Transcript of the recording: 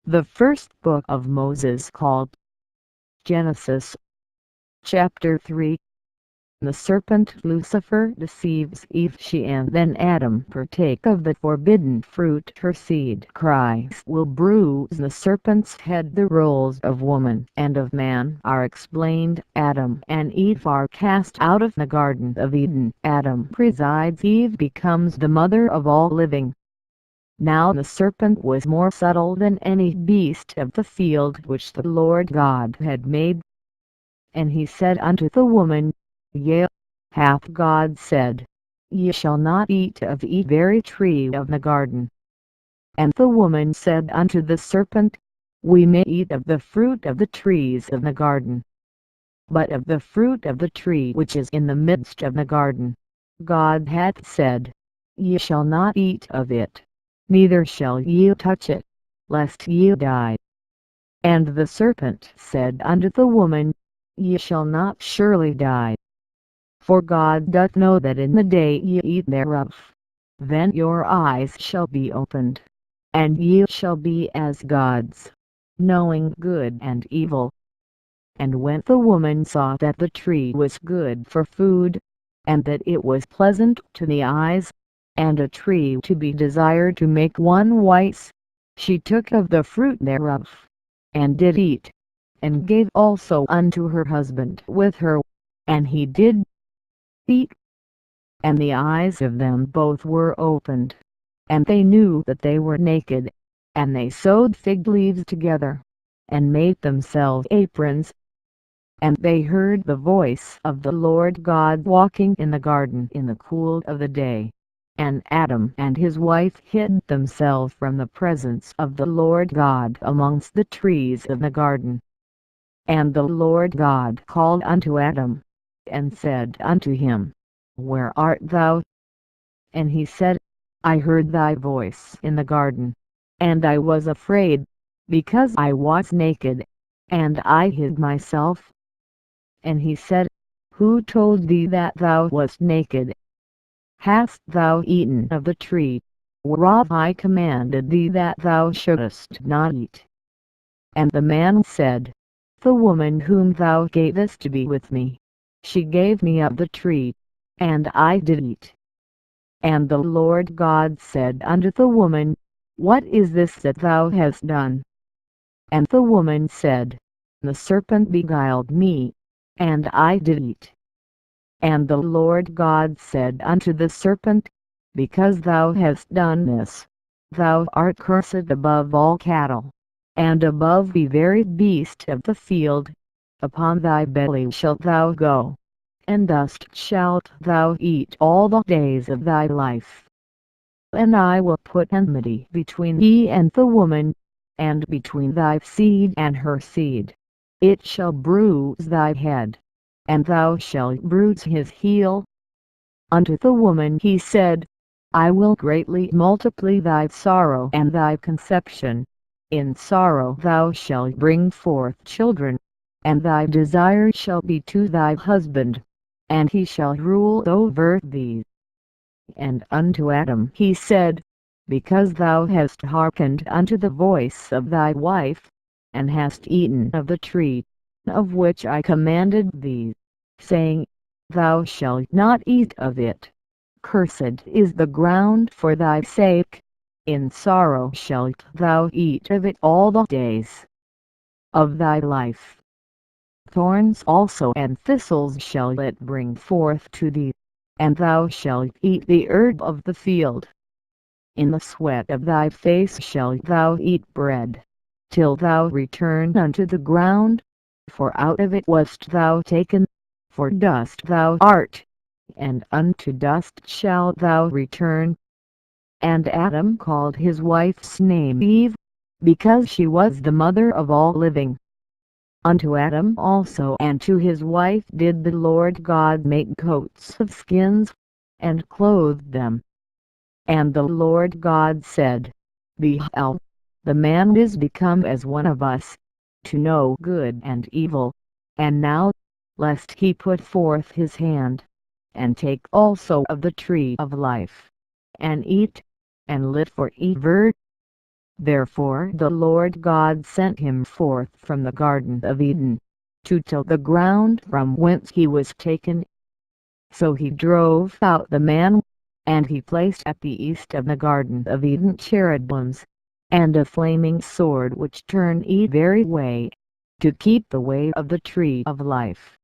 The first book of Moses called Genesis, chapter 3. The serpent Lucifer deceives Eve. She and then Adam partake of the forbidden fruit. Her seed Christ will bruise the serpent's head. The roles of woman and of man are explained. Adam and Eve are cast out of the Garden of Eden. Adam presides. Eve becomes the mother of all living. Now the serpent was more subtle than any beast of the field which the Lord God had made. And he said unto the woman, Yea, hath God said, Ye shall not eat of the very tree of the garden? And the woman said unto the serpent, We may eat of the fruit of the trees of the garden. But of the fruit of the tree which is in the midst of the garden, God hath said, Ye shall not eat of it, neither shall ye touch it, lest ye die. And the serpent said unto the woman, Ye shall not surely die. For God doth know that in the day ye eat thereof, then your eyes shall be opened, and ye shall be as gods, knowing good and evil. And when the woman saw that the tree was good for food, and that it was pleasant to the eyes, and a tree to be desired to make one wise, she took of the fruit thereof, and did eat, and gave also unto her husband with her, and he did eat. And the eyes of them both were opened, and they knew that they were naked, and they sewed fig leaves together, and made themselves aprons. And they heard the voice of the Lord God walking in the garden in the cool of the day. And Adam and his wife hid themselves from the presence of the Lord God amongst the trees of the garden. And the Lord God called unto Adam, and said unto him, Where art thou? And he said, I heard thy voice in the garden, and I was afraid, because I was naked, and I hid myself. And he said, Who told thee that thou wast naked? Hast thou eaten of the tree, whereof I commanded thee that thou shouldest not eat? And the man said, The woman whom thou gavest to be with me, she gave me of the tree, and I did eat. And the Lord God said unto the woman, What is this that thou hast done? And the woman said, The serpent beguiled me, and I did eat. And the Lord God said unto the serpent, Because thou hast done this, thou art cursed above all cattle, and above the very beast of the field. Upon thy belly shalt thou go, and dust shalt thou eat all the days of thy life. And I will put enmity between thee and the woman, and between thy seed and her seed. It shall bruise thy head, and thou shalt bruise his heel. Unto the woman he said, I will greatly multiply thy sorrow and thy conception. In sorrow thou shalt bring forth children, and thy desire shall be to thy husband, and he shall rule over thee. And unto Adam he said, Because thou hast hearkened unto the voice of thy wife, and hast eaten of the tree, of which I commanded thee, saying, Thou shalt not eat of it. Cursed is the ground for thy sake. In sorrow shalt thou eat of it all the days of thy life. Thorns also and thistles shall it bring forth to thee, and thou shalt eat the herb of the field. In the sweat of thy face shalt thou eat bread, till thou return unto the ground, for out of it wast thou taken, for dust thou art, and unto dust shalt thou return. And Adam called his wife's name Eve, because she was the mother of all living. Unto Adam also and to his wife did the Lord God make coats of skins, and clothed them. And the Lord God said, Behold, the man is become as one of us, to know good and evil. And now, lest he put forth his hand, and take also of the tree of life, and eat, and live forever. Therefore the Lord God sent him forth from the Garden of Eden, to till the ground from whence he was taken. So he drove out the man, and he placed at the east of the Garden of Eden cherubims, and a flaming sword which turned every way, to keep the way of the tree of life.